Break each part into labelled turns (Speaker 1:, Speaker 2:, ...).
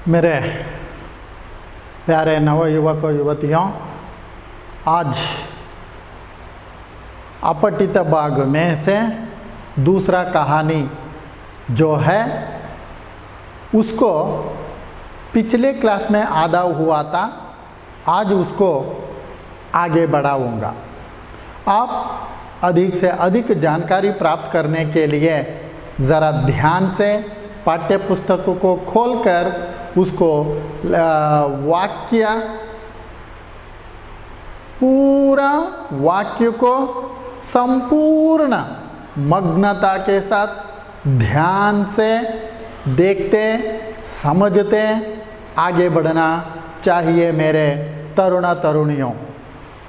Speaker 1: मेरे प्यारे नवयुवक युवतियों, आज अपठित भाग में से दूसरा कहानी जो है उसको पिछले क्लास में आधा हुआ था, आज उसको आगे बढ़ाऊंगा। आप अधिक से अधिक जानकारी प्राप्त करने के लिए ज़रा ध्यान से पाठ्य पुस्तक को खोलकर उसको वाक्य पूरा वाक्य को संपूर्ण मग्नता के साथ ध्यान से देखते समझते आगे बढ़ना चाहिए। मेरे तरुण तरुणियों,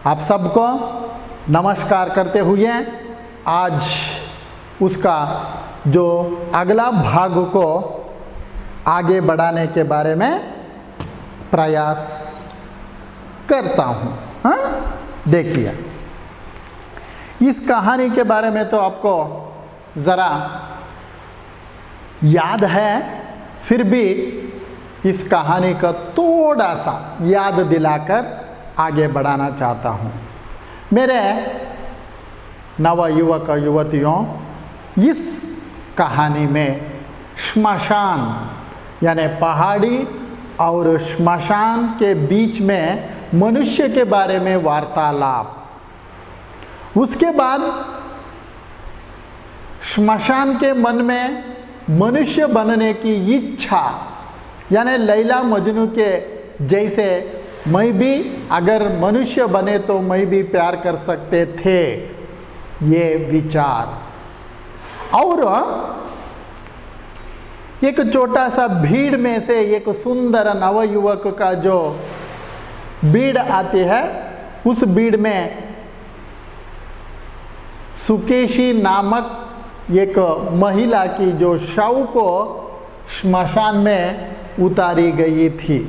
Speaker 1: आप सबको नमस्कार करते हुए आज उसका जो अगला भाग को आगे बढ़ाने के बारे में प्रयास करता हूँ। हाँ, देखिए, इस कहानी के बारे में तो आपको ज़रा याद है, फिर भी इस कहानी का थोड़ा सा याद दिलाकर आगे बढ़ाना चाहता हूँ। मेरे नवयुवक युवतियों, इस कहानी में श्मशान यानी पहाड़ी और श्मशान के बीच में मनुष्य के बारे में वार्तालाप, उसके बाद श्मशान के मन में मनुष्य बनने की इच्छा, यानी लैला मजनू के जैसे मैं भी अगर मनुष्य बने तो मैं भी प्यार कर सकते थे, ये विचार। और एक छोटा सा भीड़ में से एक सुंदर नवयुवक का जो भीड़ आती है, उस भीड़ में सुकेशी नामक एक महिला की जो शव को श्मशान में उतारी गई थी।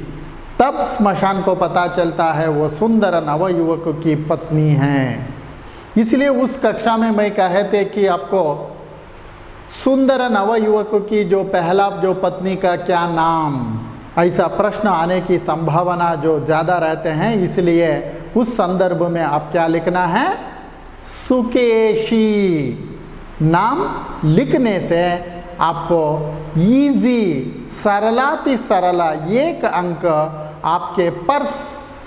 Speaker 1: तब श्मशान को पता चलता है वो सुंदर नवयुवक की पत्नी है। इसलिए उस कक्षा में मैं कहे थे कि आपको सुंदर नवयुवक की जो पहला जो पत्नी का क्या नाम, ऐसा प्रश्न आने की संभावना जो ज़्यादा रहते हैं, इसलिए उस संदर्भ में आप क्या लिखना है, सुकेशी नाम लिखने से आपको इजी सरलाति सरला एक अंक आपके पर्स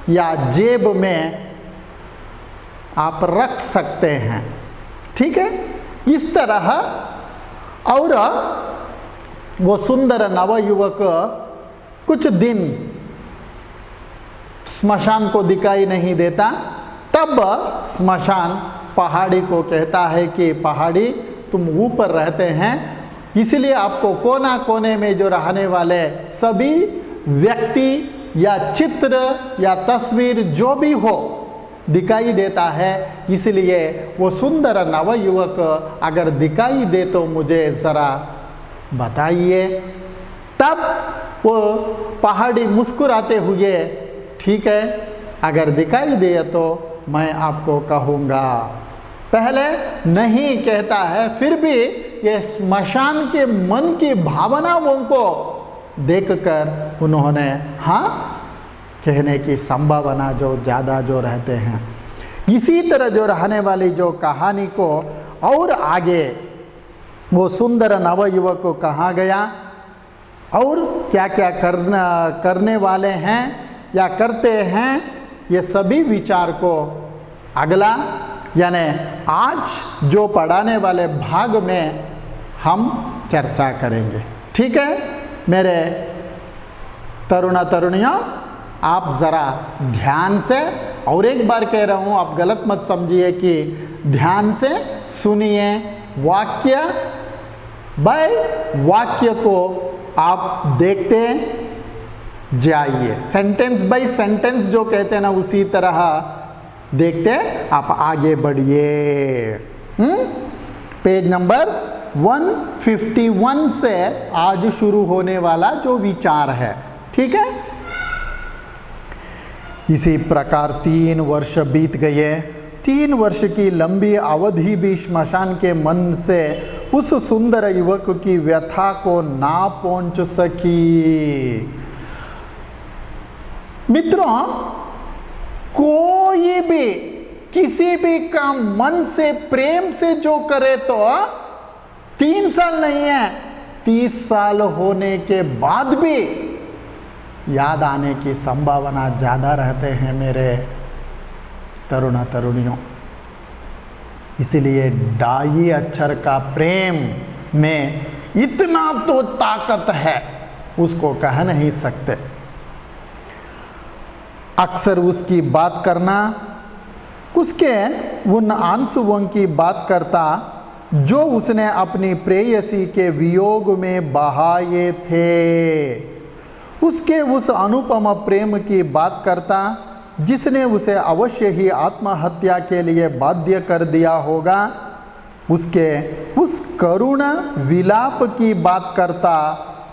Speaker 1: या जेब में आप रख सकते हैं। ठीक है, इस तरह। और वो सुंदर नवयुवक कुछ दिन श्मशान को दिखाई नहीं देता। तब श्मशान पहाड़ी को कहता है कि पहाड़ी, तुम ऊपर रहते हैं, इसलिए आपको कोना कोने में जो रहने वाले सभी व्यक्ति या चित्र या तस्वीर जो भी हो दिखाई देता है। इसलिए वो सुंदर नवयुवक अगर दिखाई दे तो मुझे ज़रा बताइए। तब वो पहाड़ी मुस्कुराते हुए, ठीक है, अगर दिखाई दे तो मैं आपको कहूँगा। पहले नहीं कहता है, फिर भी ये श्मशान के मन की भावनाओं को देखकर उन्होंने हाँ कहने की संभावना जो ज़्यादा जो रहते हैं। इसी तरह जो रहने वाली जो कहानी को और आगे वो सुंदर नवयुवक को कहाँ गया और क्या क्या करने वाले हैं या करते हैं, ये सभी विचार को अगला यानी आज जो पढ़ाने वाले भाग में हम चर्चा करेंगे। ठीक है मेरे तरुण तरुणियों, आप ज़रा ध्यान से, और एक बार कह रहा हूँ, आप गलत मत समझिए, कि ध्यान से सुनिए, वाक्य बाय वाक्य को आप देखते जाइए, सेंटेंस बाय सेंटेंस जो कहते हैं ना, उसी तरह देखते आप आगे बढ़िए। पेज नंबर 151 से आज शुरू होने वाला जो विचार है। ठीक है, इसी प्रकार 3 वर्ष बीत गए। 3 वर्ष की लंबी अवधि भी श्मशान के मन से उस सुंदर युवक की व्यथा को ना पहुंच सकी। मित्रों, कोई भी किसी भी काम मन से प्रेम से जो करे तो 3 साल नहीं है, 30 साल होने के बाद भी याद आने की संभावना ज़्यादा रहते हैं मेरे तरुण तरुणियों। इसलिए डाई अक्षर का प्रेम में इतना तो ताकत है, उसको कह नहीं सकते। अक्सर उसकी बात करना, उसके उन आंसुओं की बात करता जो उसने अपनी प्रेयसी के वियोग में बहाए थे, उसके उस अनुपम प्रेम की बात करता जिसने उसे अवश्य ही आत्महत्या के लिए बाध्य कर दिया होगा, उसके उस करुण विलाप की बात करता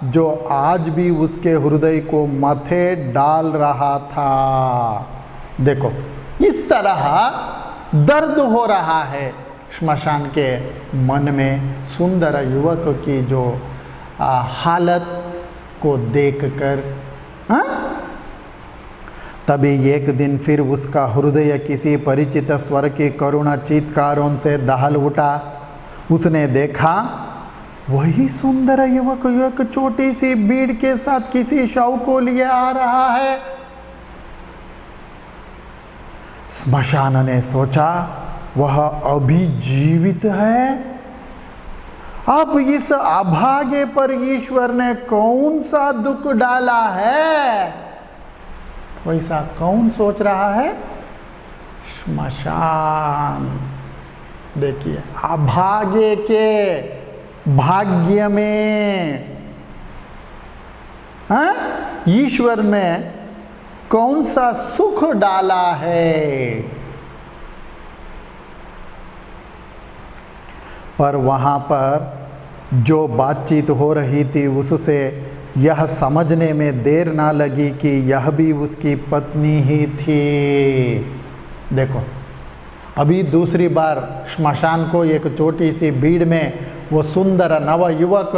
Speaker 1: जो आज भी उसके हृदय को माथे डाल रहा था। देखो, इस तरह दर्द हो रहा है श्मशान के मन में सुंदर युवक की जो हालत को देखकर। तभी एक दिन फिर उसका हृदय किसी परिचित स्वर के करुणा चीत्कारों से दहल उठा। उसने देखा वही सुंदर युवक एक छोटी सी भीड़ के साथ किसी शव को लिए आ रहा है। श्मशान ने सोचा वह अभी जीवित है। अब इस अभागे पर ईश्वर ने कौन सा दुख डाला है, वैसा कौन सोच रहा है? श्मशान। देखिए, अभागे के भाग्य में ईश्वर ने कौन सा सुख डाला है। पर वहाँ पर जो बातचीत हो रही थी उससे यह समझने में देर ना लगी कि यह भी उसकी पत्नी ही थी। देखो, अभी दूसरी बार श्मशान को एक छोटी सी भीड़ में वो सुंदर नव युवक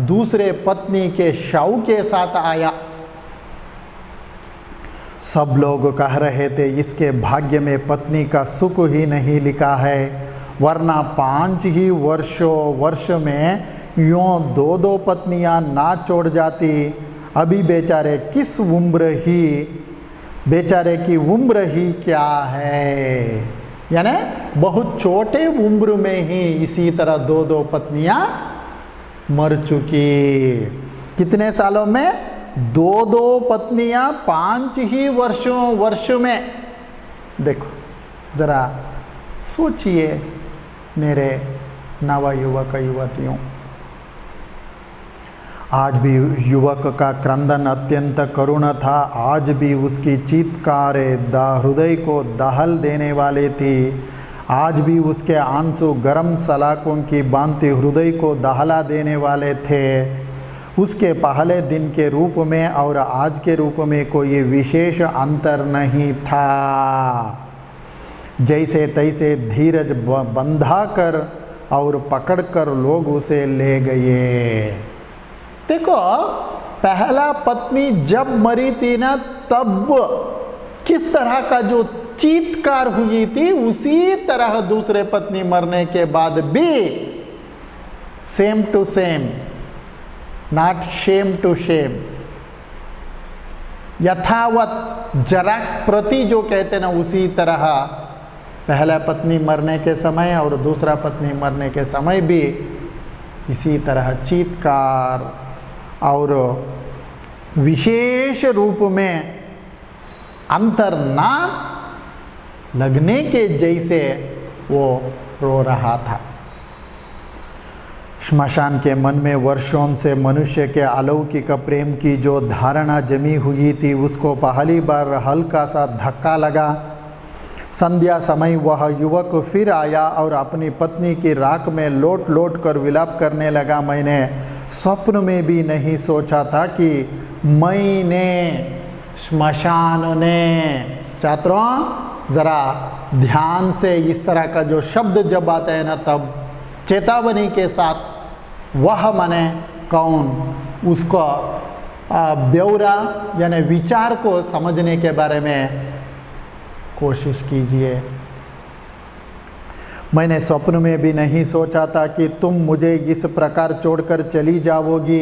Speaker 1: दूसरे पत्नी के शव के साथ आया। सब लोग कह रहे थे इसके भाग्य में पत्नी का सुख ही नहीं लिखा है, वरना 5 ही वर्ष में यूँ 2 पत्नियां ना छोड़ जाती। अभी बेचारे बेचारे की उम्र ही क्या है, यानी बहुत छोटे उम्र में ही इसी तरह 2 पत्नियां मर चुकी। कितने सालों में? 2 पत्नियां 5 ही वर्ष में। देखो जरा सोचिए मेरे नव युवक युवतियों। आज भी युवक का क्रंदन अत्यंत करुण था। आज भी उसकी चीत्कारें हृदय को दहल देने वाले थी। आज भी उसके आंसू गर्म सलाखों की भांति हृदय को दहला देने वाले थे। उसके पहले दिन के रूप में और आज के रूप में कोई विशेष अंतर नहीं था। जैसे तैसे धीरज बंधा कर और पकड़कर लोग उसे ले गए। देखो, पहला पत्नी जब मरी थी ना, तब किस तरह का जो चीत्कार हुई थी, उसी तरह दूसरे पत्नी मरने के बाद भी same to same, not shame to shame, यथावत जराक्स प्रति जो कहते ना, उसी तरह पहला पत्नी मरने के समय और दूसरा पत्नी मरने के समय भी इसी तरह चीत्कार और विशेष रूप में अंतर ना लगने के जैसे वो रो रहा था। श्मशान के मन में वर्षों से मनुष्य के अलौकिक प्रेम की जो धारणा जमी हुई थी, उसको पहली बार हल्का सा धक्का लगा। संध्या समय वह युवक फिर आया और अपनी पत्नी की राख में लोट लोट कर विलाप करने लगा। मैंने स्वप्न में भी नहीं सोचा था कि मैंने, श्मशान ने, छात्रों ज़रा ध्यान से इस तरह का जो शब्द जब आता है ना, तब चेतावनी के साथ वह माने कौन, उसको ब्यौरा यानी विचार को समझने के बारे में कोशिश कीजिए। मैंने स्वप्न में भी नहीं सोचा था कि तुम मुझे इस प्रकार छोड़कर चली जाओगी।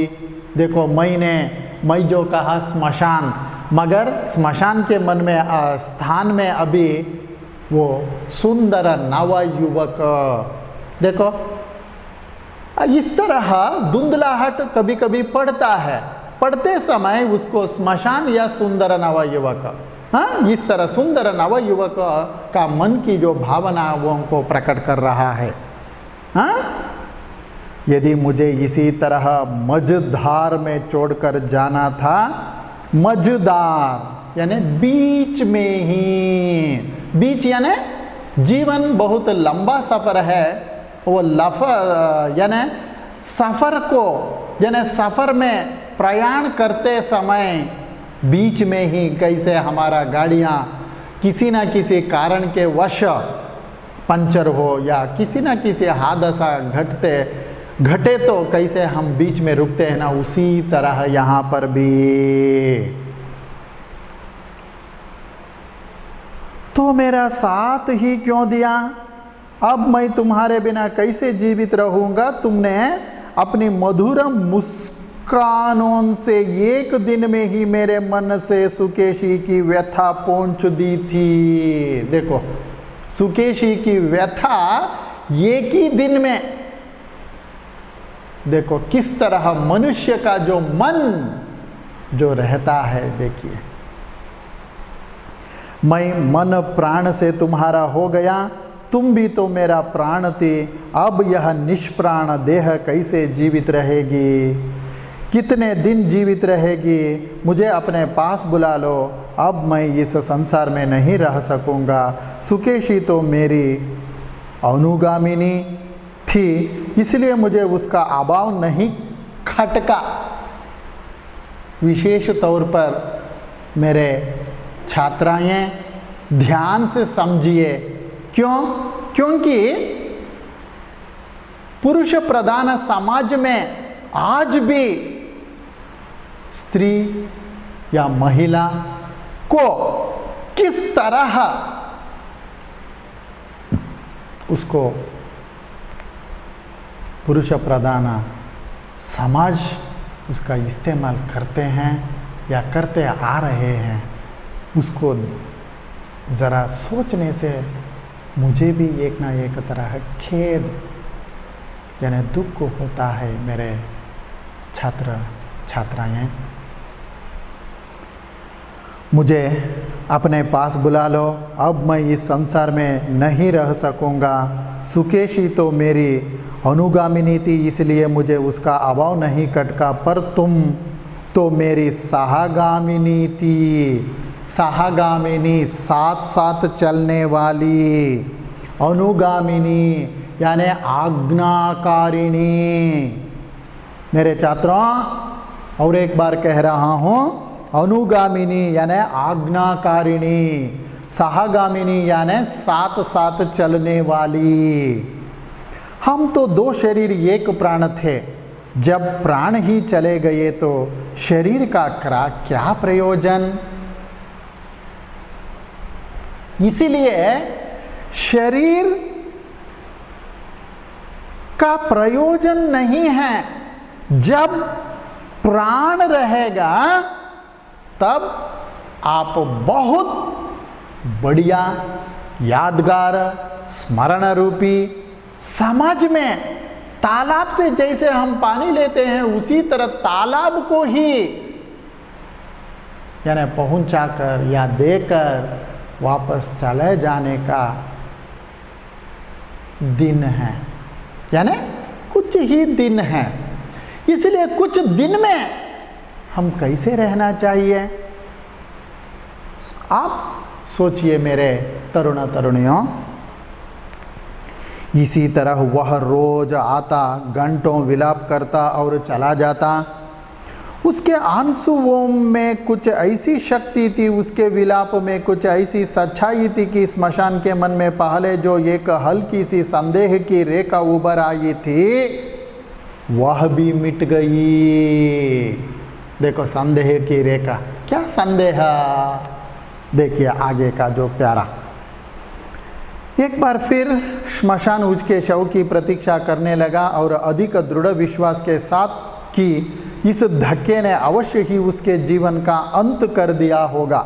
Speaker 1: देखो, मैं जो कहा स्मशान, मगर स्मशान के मन में स्थान में अभी वो सुंदर नव युवक। देखो, इस तरह धुंधलाहट कभी कभी पड़ता है, पढ़ते समय उसको स्मशान या सुंदर नव युवक, हाँ, इस तरह सुंदर नव युवक का मन की जो भावनाओं को प्रकट कर रहा है। हाँ, यदि मुझे इसी तरह मझधार में छोड़कर जाना था, मझधार यानी बीच में ही, बीच यानी जीवन बहुत लंबा सफ़र है, वो यानी सफ़र को, यानी सफ़र में प्रयाण करते समय बीच में ही कैसे हमारा गाड़ियाँ किसी न किसी कारण के वश पंचर हो या किसी न किसी हादसा घटे तो कैसे हम बीच में रुकते हैं ना, उसी तरह यहाँ पर भी। तो मेरा साथ ही क्यों दिया? अब मैं तुम्हारे बिना कैसे जीवित रहूँगा? तुमने अपनी मधुर मुस्कानों से एक दिन में ही मेरे मन से सुकेशी की व्यथा पोंछ दी थी। देखो, सुकेशी की व्यथा एक ही दिन में, देखो किस तरह मनुष्य का जो मन जो रहता है। देखिए, मैं मन प्राण से तुम्हारा हो गया, तुम भी तो मेरा प्राण थे। अब यह निष्प्राण देह कैसे जीवित रहेगी? कितने दिन जीवित रहेगी? मुझे अपने पास बुला लो, अब मैं इस संसार में नहीं रह सकूँगा। सुकेशी तो मेरी अनुगामिनी थी, इसलिए मुझे उसका अभाव नहीं खटका। विशेष तौर पर मेरे छात्राएं ध्यान से समझिए, क्यों? क्योंकि पुरुष प्रधान समाज में आज भी स्त्री या महिला को किस तरह उसको पुरुष प्रधान समाज उसका इस्तेमाल करते हैं या करते आ रहे हैं, उसको ज़रा सोचने से मुझे भी एक ना एक तरह खेद यानी दुख होता है। मेरे छात्र छात्राएं, मुझे अपने पास बुला लो, अब मैं इस संसार में नहीं रह सकूँगा। सुकेशी तो मेरी अनुगामिनी थी, इसलिए मुझे उसका अभाव नहीं खटका, पर तुम तो मेरी सहागामिनी थी। सहागामिनी साथ साथ चलने वाली, अनुगामिनी यानी आज्ञाकारिणी। मेरे छात्रों, और एक बार कह रहा हूँ, अनुगामिनी यानी आज्ञाकारिणी, सहागामिनी यानी साथ साथ चलने वाली। हम तो दो शरीर एक प्राण थे, जब प्राण ही चले गए तो शरीर का क्या प्रयोजन? इसीलिए शरीर का प्रयोजन नहीं है। जब प्राण रहेगा तब आप बहुत बढ़िया यादगार स्मरण रूपी समाज में तालाब से जैसे हम पानी लेते हैं, उसी तरह तालाब को ही यानी पहुंचाकर या देकर वापस चले जाने का दिन है, यानी कुछ ही दिन है। इसलिए कुछ दिन में हम कैसे रहना चाहिए, आप सोचिए मेरे तरुण तरुणियों। इसी तरह वह रोज आता, घंटों विलाप करता और चला जाता। उसके आंसुओं में कुछ ऐसी शक्ति थी, उसके विलाप में कुछ ऐसी सच्चाई थी कि स्मशान के मन में पहले जो एक हल्की सी संदेह की रेखा उभर आई थी, वह भी मिट गई। देखो संदेह की रेखा, क्या संदेह, देखिए आगे का जो प्यारा। एक बार फिर श्मशान उसके शव की प्रतीक्षा करने लगा और अधिक दृढ़ विश्वास के साथ कि इस धक्के ने अवश्य ही उसके जीवन का अंत कर दिया होगा।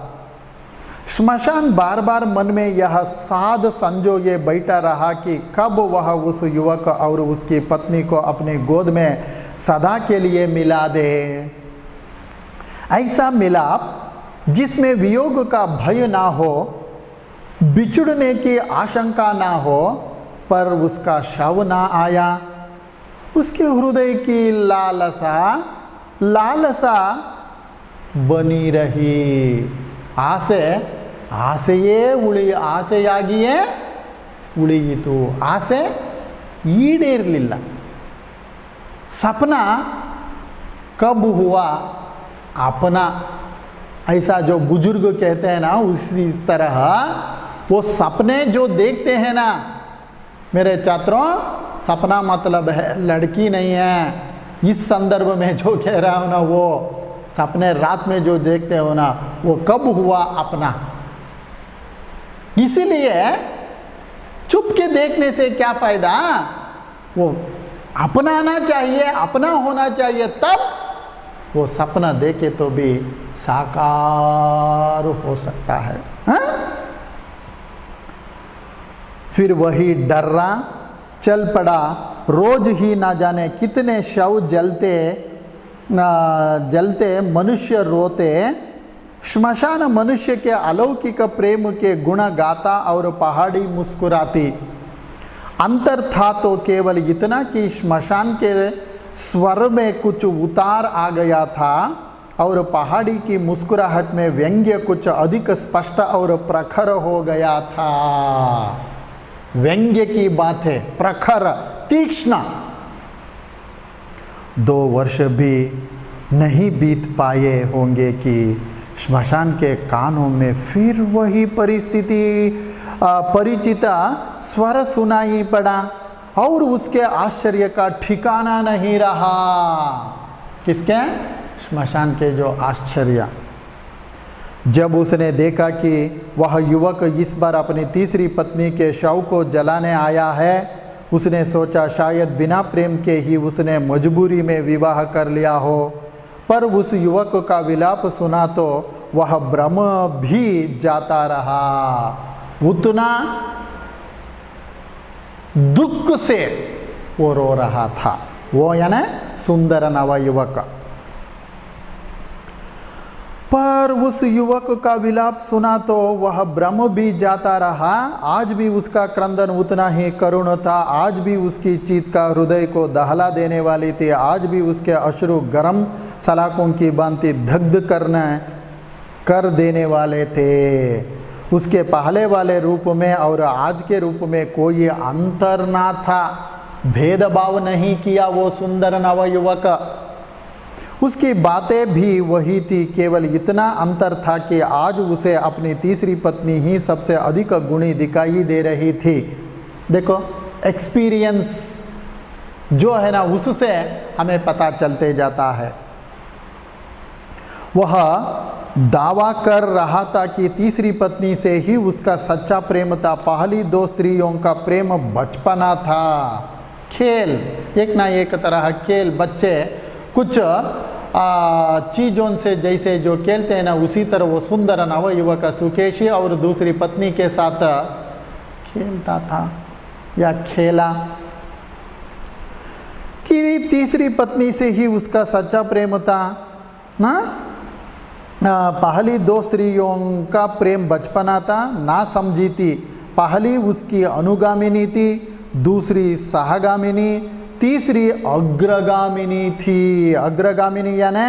Speaker 1: श्मशान बार बार मन में यह साध संजोगे बैठा रहा कि कब वह उस युवक और उसकी पत्नी को अपनी गोद में सदा के लिए मिला दे। ऐसा मिलाप जिसमें वियोग का भय ना हो, बिछुड़ने की आशंका ना हो, पर उसका शव ना आया। उसके हृदय की लालसा बनी रही। ಆಸೆಯೇ ಆಸೆಯಾಗಿಯೇ ಉಳಿಯಿತು, ಆಸೆ ಈಡೇರಲಿಲ್ಲ। सपना कब हुआ अपना, ऐसा जो बुजुर्ग कहते हैं ना, उसी तरह वो सपने जो देखते हैं ना मेरे छात्रों, सपना मतलब है लड़की नहीं है। इस संदर्भ में जो कह रहा हूँ ना, वो सपने रात में जो देखते हो ना, वो कब हुआ अपना। इसीलिए चुप के देखने से क्या फायदा, वो अपनाना चाहिए, अपना होना चाहिए, तब वो सपना देखे तो भी साकार हो सकता है। हाँ? फिर वही डर्रा चल पड़ा। रोज ही ना जाने कितने शव जलते मनुष्य रोते। श्मशान मनुष्य के अलौकिक प्रेम के गुण गाता और पहाड़ी मुस्कुराती। अंतर था तो केवल इतना कि श्मशान के स्वर में कुछ उतार आ गया था और पहाड़ी की मुस्कुराहट में व्यंग्य कुछ अधिक स्पष्ट और प्रखर हो गया था। व्यंग्य की बात है, प्रखर, तीक्ष्ण। 2 वर्ष भी नहीं बीत पाए होंगे कि श्मशान के कानों में फिर वही परिचित स्वर सुनाई पड़ा और उसके आश्चर्य का ठिकाना नहीं रहा। किसके? श्मशान के जो आश्चर्य। जब उसने देखा कि वह युवक इस बार अपनी तीसरी पत्नी के शव को जलाने आया है, उसने सोचा शायद बिना प्रेम के ही उसने मजबूरी में विवाह कर लिया हो। पर उस युवक का विलाप सुना तो वह भ्रम भी जाता रहा। उतना दुख से वो रो रहा था, वो यानी सुंदर नव युवक। पर उस युवक का विलाप सुना तो वह भ्रम भी जाता रहा। आज भी उसका क्रंदन उतना ही करुण था, आज भी उसकी चीत्कार हृदय को दहला देने वाली थी, आज भी उसके अश्रु गर्म सलाखों की भांति दग्ध कर देने वाले थे। उसके पहले वाले रूप में और आज के रूप में कोई अंतर ना था, भेदभाव नहीं किया वो सुंदर नव युवक। उसकी बातें भी वही थी, केवल इतना अंतर था कि आज उसे अपनी तीसरी पत्नी ही सबसे अधिक गुणी दिखाई दे रही थी। देखो एक्सपीरियंस जो है ना, उससे हमें पता चलते जाता है। वह दावा कर रहा था कि तीसरी पत्नी से ही उसका सच्चा प्रेम था। पहली 2 स्त्रियों का प्रेम बचपना था, खेल, एक ना एक तरह खेल। बच्चे कुछ चीज़ों से जैसे जो खेलते हैं ना, उसी तरह वो सुंदर नव युवक सुकेशी और दूसरी पत्नी के साथ खेलता था या खेला। कि तीसरी पत्नी से ही उसका सच्चा प्रेम था ना। पहली 2 स्त्रियों का प्रेम बचपना था, ना समझी थी। पहली उसकी अनुगामिनी थी, दूसरी सहगामिनी, तीसरी अग्रगामिनी थी। अग्रगामिनी यानी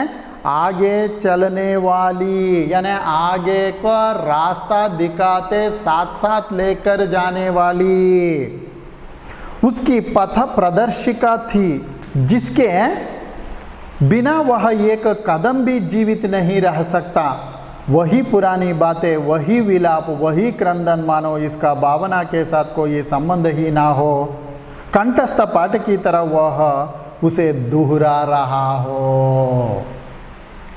Speaker 1: आगे चलने वाली, यानी आगे का रास्ता दिखाते साथ साथ लेकर जाने वाली। उसकी पथ प्रदर्शिका थी, जिसके बिना वह एक कदम भी जीवित नहीं रह सकता। वही पुरानी बातें, वही विलाप, वही क्रंदन, मानो इसका भावना के साथ कोई संबंध ही ना हो। कंठस्थ पाठ की तरह वह उसे दोहरा रहा हो।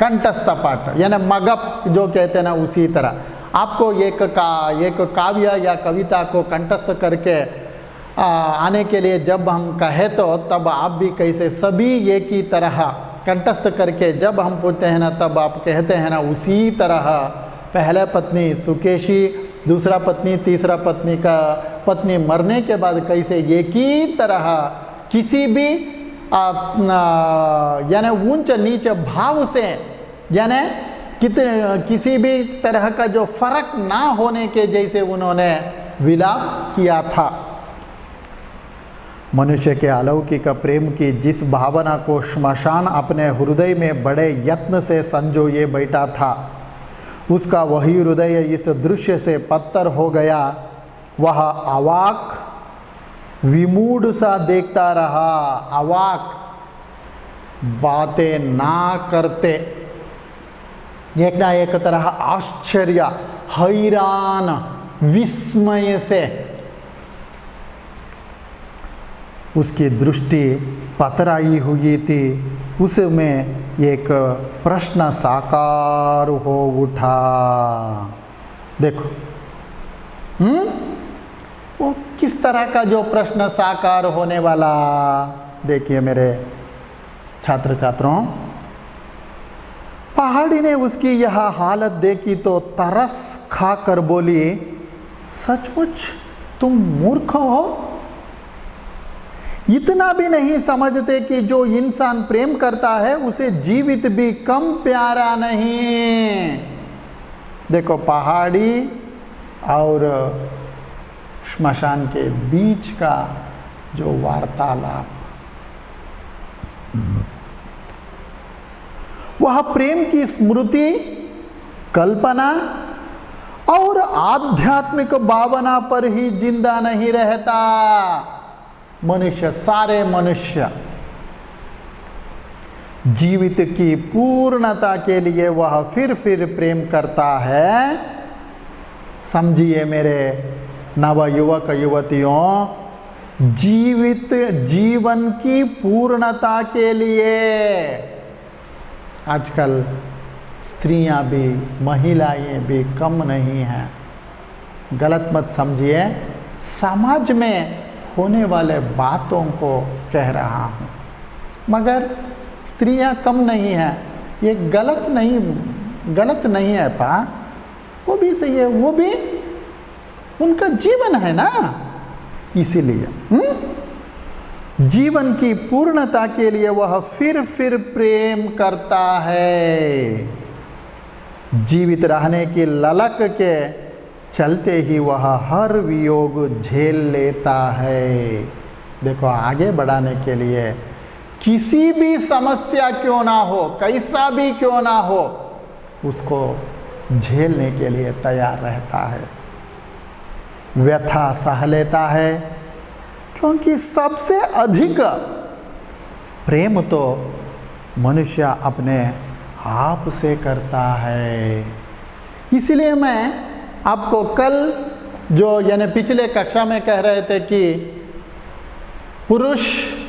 Speaker 1: कंठस्थ पाठ यानी मगप जो कहते हैं ना, उसी तरह आपको एक काव्य या कविता को कंठस्थ करके आने के लिए जब हम कहे तो तब आप भी कैसे सभी एक ही तरह कंठस्थ करके जब हम पूछते हैं ना, तब आप कहते हैं ना उसी तरह पहले पत्नी सुकेशी, दूसरा पत्नी, तीसरा पत्नी मरने के बाद कैसे एक ही तरह किसी भी यानी ऊंच नीच भाव से यानी किसी भी तरह का जो फर्क ना होने के जैसे उन्होंने विलाप किया था। मनुष्य के अलौकिक प्रेम की जिस भावना को श्मशान अपने हृदय में बड़े यत्न से संजोए बैठा था, उसका वही हृदय इस दृश्य से पत्थर हो गया। वह अवाक विमूढ़ सा देखता रहा, अवाक बातें ना करते, एक ना एक तरह आश्चर्य, हैरान, विस्मय से उसकी दृष्टि पतराई हुई थी। उसमें एक प्रश्न साकार हो उठा। देखो वो किस तरह का जो प्रश्न साकार होने वाला, देखिए मेरे छात्र छात्रों, पहाड़ी ने उसकी यह हालत देखी तो तरस खाकर बोली, सचमुच तुम मूर्ख हो? इतना भी नहीं समझते कि जो इंसान प्रेम करता है उसे जीवित भी कम प्यारा नहीं। देखो पहाड़ी और श्मशान के बीच का जो वार्तालाप, वह प्रेम की स्मृति, कल्पना और आध्यात्मिक भावना पर ही जिंदा नहीं रहता। मनुष्य, सारे मनुष्य जीवित की पूर्णता के लिए वह फिर प्रेम करता है। समझिए मेरे नव युवक युवतियों, जीवित जीवन की पूर्णता के लिए आजकल स्त्रियां भी, महिलाएं भी कम नहीं हैं। गलत मत समझिए, समाज में होने वाले बातों को कह रहा हूँ, मगर स्त्रियां कम नहीं हैं, ये गलत नहीं है पा, वो भी सही है, वो भी उनका जीवन है ना। इसीलिए जीवन की पूर्णता के लिए वह फिर प्रेम करता है। जीवित रहने की ललक के चलते ही वह हर वियोग झेल लेता है। देखो आगे बढ़ाने के लिए किसी भी समस्या क्यों ना हो, कैसा भी क्यों ना हो, उसको झेलने के लिए तैयार रहता है, व्यथा सह लेता है, क्योंकि सबसे अधिक प्रेम तो मनुष्य अपने आप से करता है। इसलिए मैं आपको कल जो यानी पिछले कक्षा में कह रहे थे कि पुरुष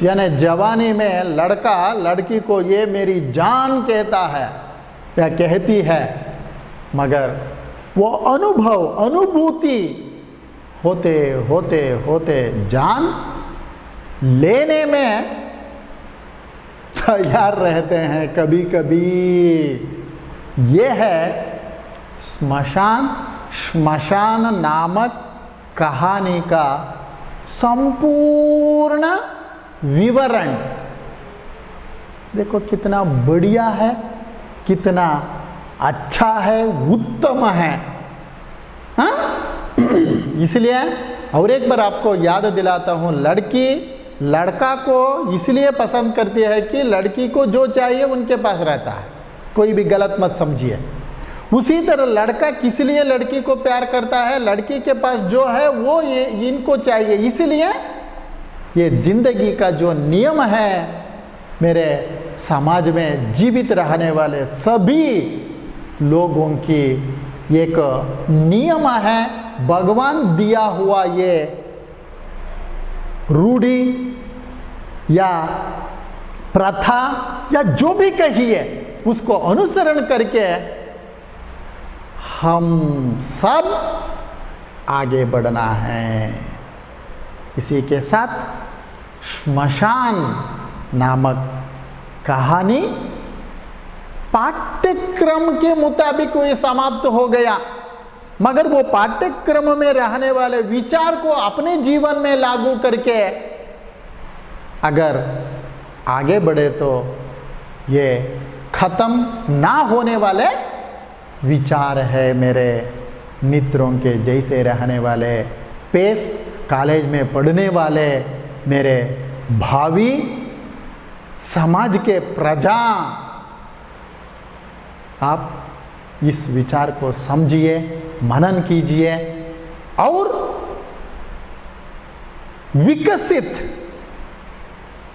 Speaker 1: यानी जवानी में लड़का लड़की को ये मेरी जान कहता है या कहती है, मगर वो अनुभूति होते होते होते जान लेने में तैयार रहते हैं कभी कभी। ये है श्मशान नामक कहानी का संपूर्ण विवरण। देखो कितना बढ़िया है, कितना अच्छा है, उत्तम है, हाँ? इसलिए और एक बार आपको याद दिलाता हूँ, लड़की लड़का को इसलिए पसंद करती है कि लड़की को जो चाहिए उनके पास रहता है, कोई भी गलत मत समझिए। उसी तरह लड़का किस लिए लड़की को प्यार करता है, लड़की के पास जो है वो ये इनको चाहिए। इसलिए ये जिंदगी का जो नियम है मेरे समाज में जीवित रहने वाले सभी लोगों की एक नियम है, भगवान दिया हुआ ये रूढ़ी या प्रथा या जो भी कहिए उसको अनुसरण करके हम सब आगे बढ़ना है। इसी के साथ श्मशान नामक कहानी पाठ्यक्रम के मुताबिक वो समाप्त हो गया, मगर वो पाठ्यक्रम में रहने वाले विचार को अपने जीवन में लागू करके अगर आगे बढ़े तो ये खत्म ना होने वाले विचार है। मेरे मित्रों के जैसे रहने वाले, पेस कॉलेज में पढ़ने वाले मेरे भावी समाज के प्रजा, आप इस विचार को समझिए, मनन कीजिए और विकसित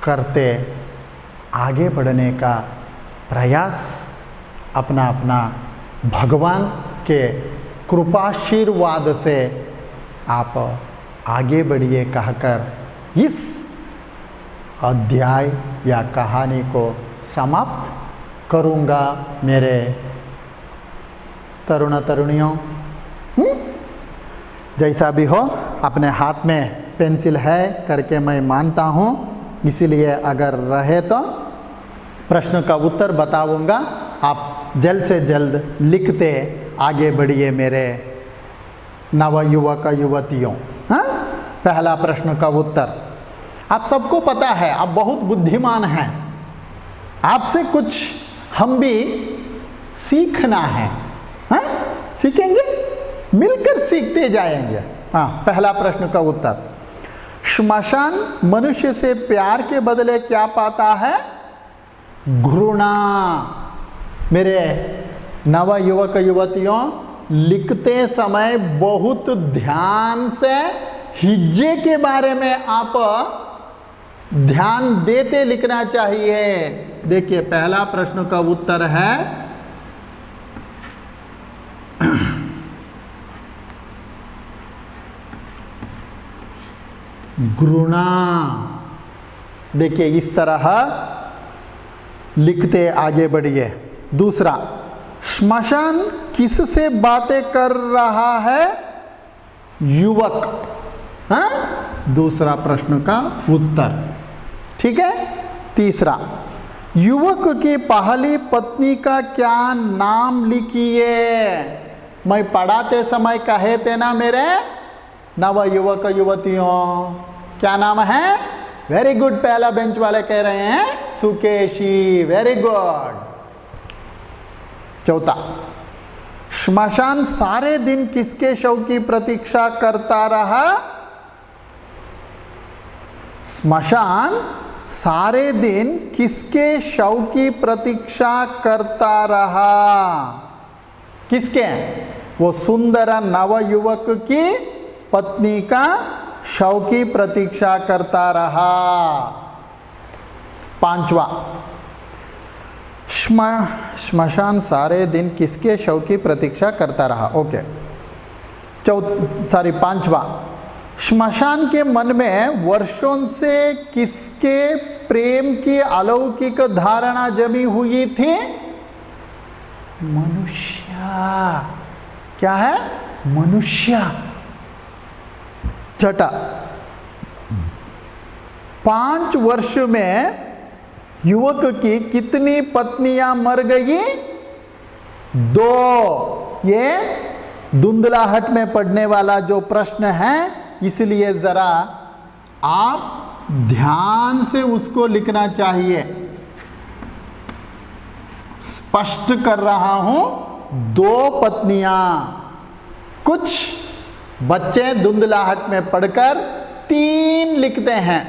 Speaker 1: करते आगे बढ़ने का प्रयास अपना अपना भगवान के कृपाशीर्वाद से आप आगे बढ़िए कहकर इस अध्याय या कहानी को समाप्त करूँगा। मेरे तरुण तरुणियों, जैसा भी हो, अपने हाथ में पेंसिल है करके मैं मानता हूँ, इसीलिए अगर रहे तो प्रश्न का उत्तर बताऊँगा। आप जल्द से जल्द लिखते आगे बढ़िए मेरे नवयुवक युवतियों। हाँ, पहला प्रश्न का उत्तर आप सबको पता है, आप बहुत बुद्धिमान हैं, आपसे कुछ हम भी सीखना है। हाँ, सीखेंगे, मिलकर सीखते जाएंगे। हाँ, पहला प्रश्न का उत्तर, श्मशान मनुष्य से प्यार के बदले क्या पाता है? घृणा। मेरे नवयुवक युवतियों, लिखते समय बहुत ध्यान से हिज्जे के बारे में आप ध्यान देते लिखना चाहिए। देखिए, पहला प्रश्न का उत्तर है घृणा। देखिए, इस तरह लिखते आगे बढ़िए। दूसरा, श्मशान किससे बातें कर रहा है? युवक। हाँ, दूसरा प्रश्न का उत्तर। ठीक है। तीसरा, युवक की पहली पत्नी का क्या नाम लिखिए? मैं पढ़ाते समय कहे थे ना मेरे नव युवक युवतियों, क्या नाम है? वेरी गुड, पहला बेंच वाले कह रहे हैं सुकेशी, वेरी गुड। चौथा, श्मशान सारे दिन किसके शव की प्रतीक्षा करता रहा? श्मशान सारे दिन किसके शव की प्रतीक्षा करता रहा? किसके? वो सुंदर नवयुवक की पत्नी का शव की प्रतीक्षा करता रहा। पांचवा, श्मशान सारे दिन किसके शव की प्रतीक्षा करता रहा? ओके। पांचवा, श्मशान के मन में वर्षों से किसके प्रेम की अलौकिक धारणा जमी हुई थी? मनुष्य। क्या है? मनुष्य। छठा, 5 वर्ष में युवक की कितनी पत्नियां मर गई? 2। ये धुंधलाहट में पढ़ने वाला जो प्रश्न है, इसलिए जरा आप ध्यान से उसको लिखना चाहिए। स्पष्ट कर रहा हूं, 2 पत्नियां। कुछ बच्चे धुंधलाहट में पढ़कर 3 लिखते हैं,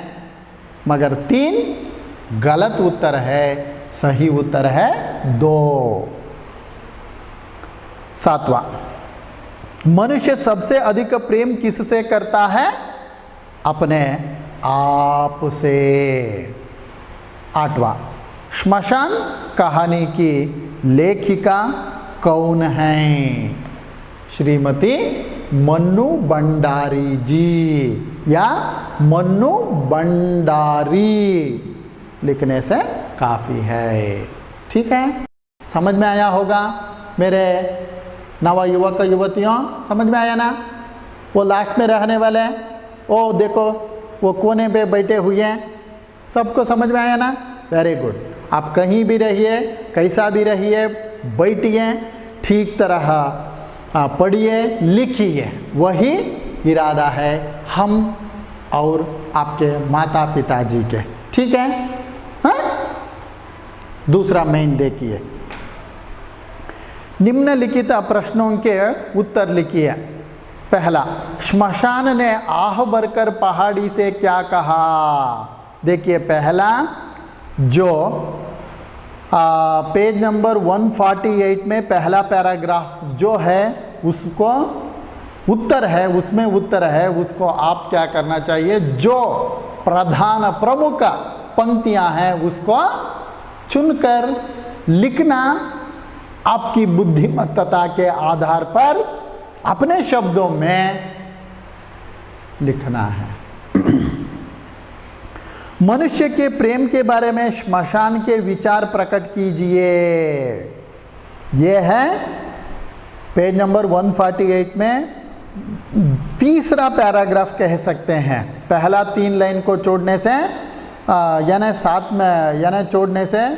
Speaker 1: मगर 3 गलत उत्तर है, सही उत्तर है 2। 7वां, मनुष्य सबसे अधिक प्रेम किससे करता है? अपने आप से। 8वां, श्मशान कहानी की लेखिका कौन है? श्रीमती मन्नू भंडारी जी या मन्नू भंडारी लिखने से काफी है। ठीक है। समझ में आया होगा मेरे नवा युवक युवतियों, समझ में आया ना? वो लास्ट में रहने वाले हैं, ओ देखो वो कोने पे बैठे हुए हैं, सबको समझ में आया ना? Very good. आप कहीं भी रहिए, कैसा भी रहिए, बैठिए, ठीक तरह पढ़िए, लिखिए, वही इरादा है हम और आपके माता पिताजी के, ठीक है? हाँ? दूसरा मेन देखिए, निम्नलिखित प्रश्नों के उत्तर लिखिए। पहला, श्मशान ने आह भरकर पहाड़ी से क्या कहा? देखिए पहला जो पेज नंबर 148 में पहला पैराग्राफ जो है उसको उत्तर है, उसमें उत्तर है, उसको आप क्या करना चाहिए, जो प्रधान प्रमुख पंक्तियां हैं उसको चुनकर लिखना, आपकी बुद्धिमत्ता के आधार पर अपने शब्दों में लिखना है। मनुष्य के प्रेम के बारे में श्मशान के विचार प्रकट कीजिए। यह है पेज नंबर 148 में तीसरा पैराग्राफ कह सकते हैं। पहला 3 लाइन को छोड़ने से यानी साथ में यानी छोड़ने से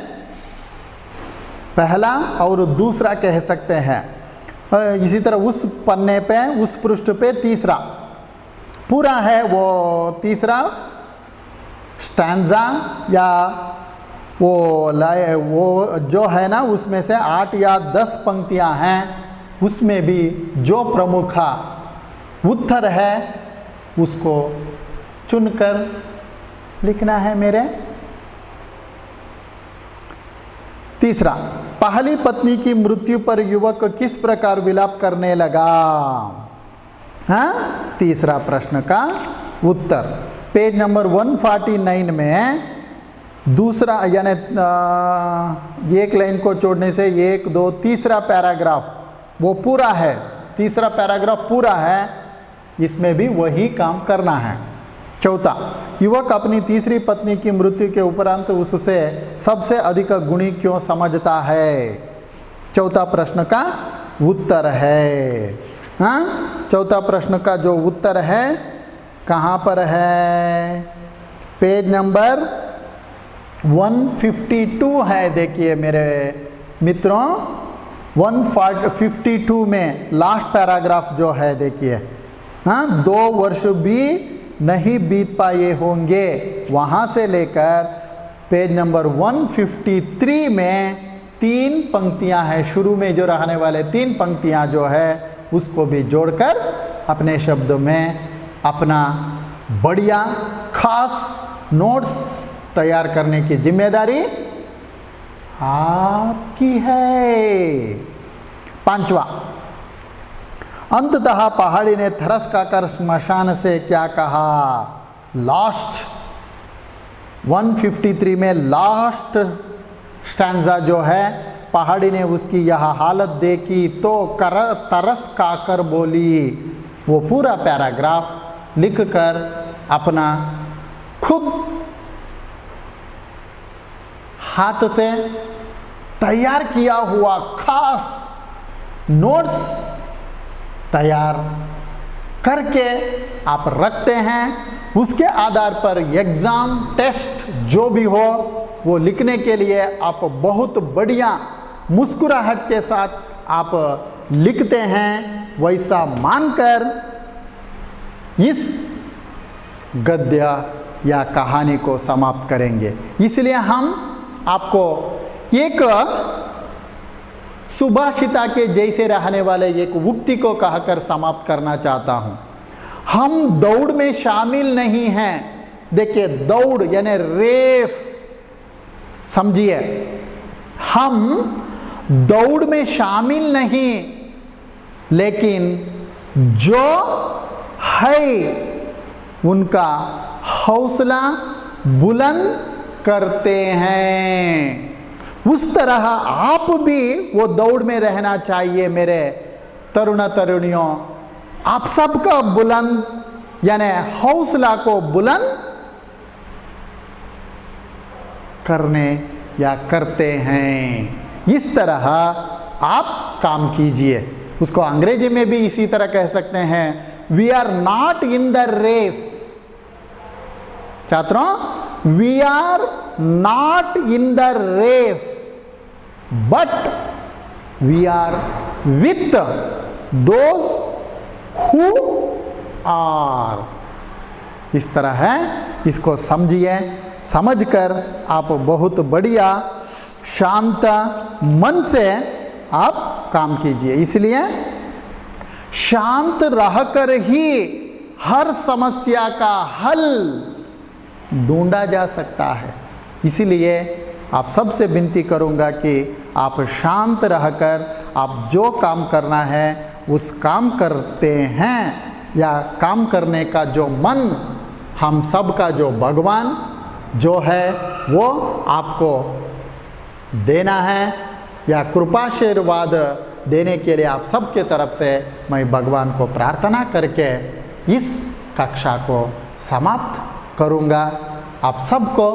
Speaker 1: पहला और दूसरा कह सकते हैं। इसी तरह उस पन्ने पे, उस पृष्ठ पे तीसरा पूरा है, वो तीसरा स्टैंजा या वो जो है ना, उसमें से 8 या 10 पंक्तियां हैं, उसमें भी जो प्रमुख उत्तर है उसको चुनकर लिखना है मेरे। तीसरा, पहली पत्नी की मृत्यु पर युवक किस प्रकार विलाप करने लगा? हाँ, तीसरा प्रश्न का उत्तर पेज नंबर 149 में दूसरा यानी एक लाइन को छोड़ने से 1, 2, तीसरा पैराग्राफ वो पूरा है, तीसरा पैराग्राफ पूरा है, इसमें भी वही काम करना है। चौथा, युवक अपनी तीसरी पत्नी की मृत्यु के उपरांत उससे सबसे अधिक गुणी क्यों समझता है? चौथा प्रश्न का उत्तर है। हाँ, चौथा प्रश्न का जो उत्तर है कहाँ पर है? पेज नंबर 152 है। देखिए मेरे मित्रों, 152 में लास्ट पैराग्राफ जो है देखिए, हाँ, 2 वर्ष भी नहीं बीत पाए होंगे, वहाँ से लेकर पेज नंबर 153 में 3 पंक्तियाँ हैं, शुरू में जो रहने वाले 3 पंक्तियाँ जो है उसको भी जोड़कर अपने शब्दों में अपना बढ़िया खास नोट्स तैयार करने की जिम्मेदारी आपकी है। पांचवा, अंततः पहाड़ी ने थरस खाकर श्मशान से क्या कहा? लास्ट 153 में लास्ट स्टैंजा जो है, पहाड़ी ने उसकी यह हालत देखी तो तरस खाकर बोली। वो पूरा पैराग्राफ लिखकर अपना खुद हाथ से तैयार किया हुआ खास नोट्स तैयार करके आप रखते हैं। उसके आधार पर एग्ज़ाम टेस्ट जो भी हो वो लिखने के लिए आप बहुत बढ़िया मुस्कुराहट के साथ आप लिखते हैं, वैसा मानकर इस गद्य या कहानी को समाप्त करेंगे। इसलिए हम आपको एक सुभाषिता के जैसे रहने वाले एक उक्ति को कहकर समाप्त करना चाहता हूं। हम दौड़ में शामिल नहीं हैं। देखिए, दौड़ यानी रेस, समझिए, हम दौड़ में शामिल नहीं, लेकिन जो है उनका हौसला बुलंद करते हैं। उस तरह आप भी वो दौड़ में रहना चाहिए मेरे तरुण तरुणियों। आप सबका बुलंद यानी हौसला को बुलंद करने या करते हैं। इस तरह आप काम कीजिए। उसको अंग्रेजी में भी इसी तरह कह सकते हैं, we are not in the race. छात्रों, we are not in the race but we are with those who are. इस तरह है, इसको समझिए। समझकर आप बहुत बढ़िया शांत मन से आप काम कीजिए। इसलिए शांत रहकर ही हर समस्या का हल ढूंढा जा सकता है। इसीलिए आप सबसे विनती करूंगा कि आप शांत रहकर आप जो काम करना है उस काम करते हैं, या काम करने का जो मन हम सब का जो भगवान जो है वो आपको देना है, या कृपाशीर्वाद देने के लिए आप सबके तरफ से मैं भगवान को प्रार्थना करके इस कक्षा को समाप्त करूंगा। आप सबको